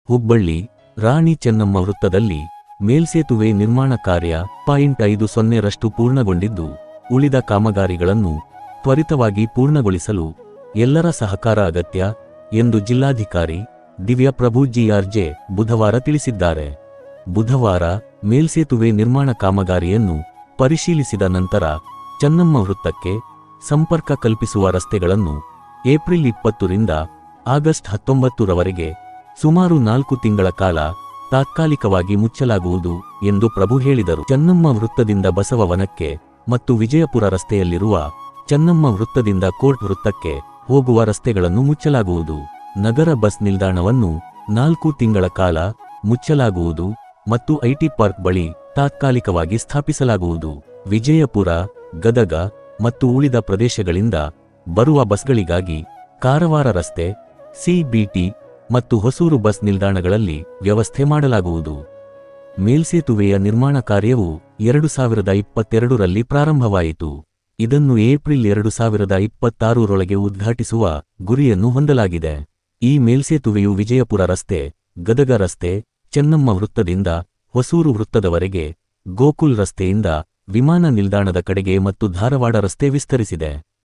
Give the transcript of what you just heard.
ಹುಬ್ಬಳ್ಳಿ ರಾಣಿ ಚೆನ್ನಮ್ಮ ವೃತ್ತದಲ್ಲಿ ಮೇಲ್ಸೇತುವೆ ನಿರ್ಮಾಣ ಕಾರ್ಯ 50% ಪೂರ್ಣಗೊಂಡಿದ್ದು, ಉಳಿದ ಕಾಮಗಾರಿಗಳನ್ನು ತ್ವರಿತವಾಗಿ ಪೂರ್ಣಗೊಳಿಸಲು ಎಲ್ಲರ ಸಹಕಾರ ಅಗತ್ಯ ಎಂದು ಜಿಲ್ಲಾಧಿಕಾರಿ ದಿವ್ಯಾ ಪ್ರಭು ಜಿಆರ್ಜೆ ಬುಧವಾರ ತಿಳಿಸಿದ್ದಾರೆ. ಬುಧವಾರ ಮೇಲ್ಸೇತುವೆ ನಿರ್ಮಾಣ ಕಾಮಗಾರಿಯನ್ನು ಪರಿಶೀಲಿಸಿದ ನಂತರ ಚೆನ್ನಮ್ಮ ವೃತ್ತಕ್ಕೆ ಸಂಪರ್ಕ ಕಲ್ಪಿಸುವ ರಸ್ತೆಗಳನ್ನು ಏಪ್ರಿಲ್ 20ರಿಂದ ಆಗಸ್ಟ್ 19ರವರೆಗೆ ಸುಮಾರು 4 ತಿಂಗಳ ಕಾಲ ತಾತ್ಕಾಲಿಕವಾಗಿ ಮುಚ್ಚಲಾಗುವುದು ಎಂದು ಪ್ರಭು ಹೇಳಿದರು. ಚೆನ್ನಮ್ಮ ವೃತ್ತದಿಂದ ಬಸವವನಕ್ಕೆ ಮತ್ತು ವಿಜಯಪುರ ರಸ್ತೆಯಲ್ಲಿರುವ ಚೆನ್ನಮ್ಮ ವೃತ್ತದಿಂದ ಕೋರ್ಟ್ ವೃತ್ತಕ್ಕೆ ಹೋಗುವ ರಸ್ತೆಗಳನ್ನು ಮುಚ್ಚಲಾಗುವುದು. ನಗರ ಬಸ್ ನಿಲ್ದಾಣವನ್ನು 4 ತಿಂಗಳ ಕಾಲ ಮುಚ್ಚಲಾಗುವುದು ಮತ್ತು ಐಟಿ ಪಾರ್ಕ್ ಬಳಿ ತಾತ್ಕಾಲಿಕವಾಗಿ ಸ್ಥಾಪಿಸಲಾಗುವುದು. ವಿಜಯಪುರ, ಗದಗ ಮತ್ತು ಉಳಿದ ಪ್ರದೇಶಗಳಿಂದ ಬರುವ ಬಸ್ಗಳಿಗಾಗಿ ಕಾರವಾರ ರಸ್ತೆ, ಸಿಬಿಟಿ ಮತ್ತು ಹೊಸೂರು ಬಸ್ ನಿಲ್ದಾಣಗಳಲ್ಲಿ ವ್ಯವಸ್ಥೆ ಮಾಡಲಾಗುವುದು. ಮೇಲ್ಸೇತುವೆಯ ನಿರ್ಮಾಣ ಕಾರ್ಯವು 2022ರಲ್ಲಿ ಪ್ರಾರಂಭವಾಯಿತು. ಇದನ್ನು ಏಪ್ರಿಲ್ 2026ರೊಳಗೆ ಉದ್ಘಾಟಿಸುವ ಗುರಿಯನ್ನು ಹೊಂದಲಾಗಿದೆ. ಈ ಮೇಲ್ಸೇತುವೆಯು ವಿಜಯಪುರ ರಸ್ತೆ, ಗದಗ ರಸ್ತೆ, ಚೆನ್ನಮ್ಮ ವೃತ್ತದಿಂದ ಹೊಸೂರು ವೃತ್ತದವರೆಗೆ, ಗೋಕುಲ್ ರಸ್ತೆಯಿಂದ ವಿಮಾನ ನಿಲ್ದಾಣದ ಕಡೆಗೆ ಮತ್ತು ಧಾರವಾಡ ರಸ್ತೆ ವಿಸ್ತರಿಸಿದೆ.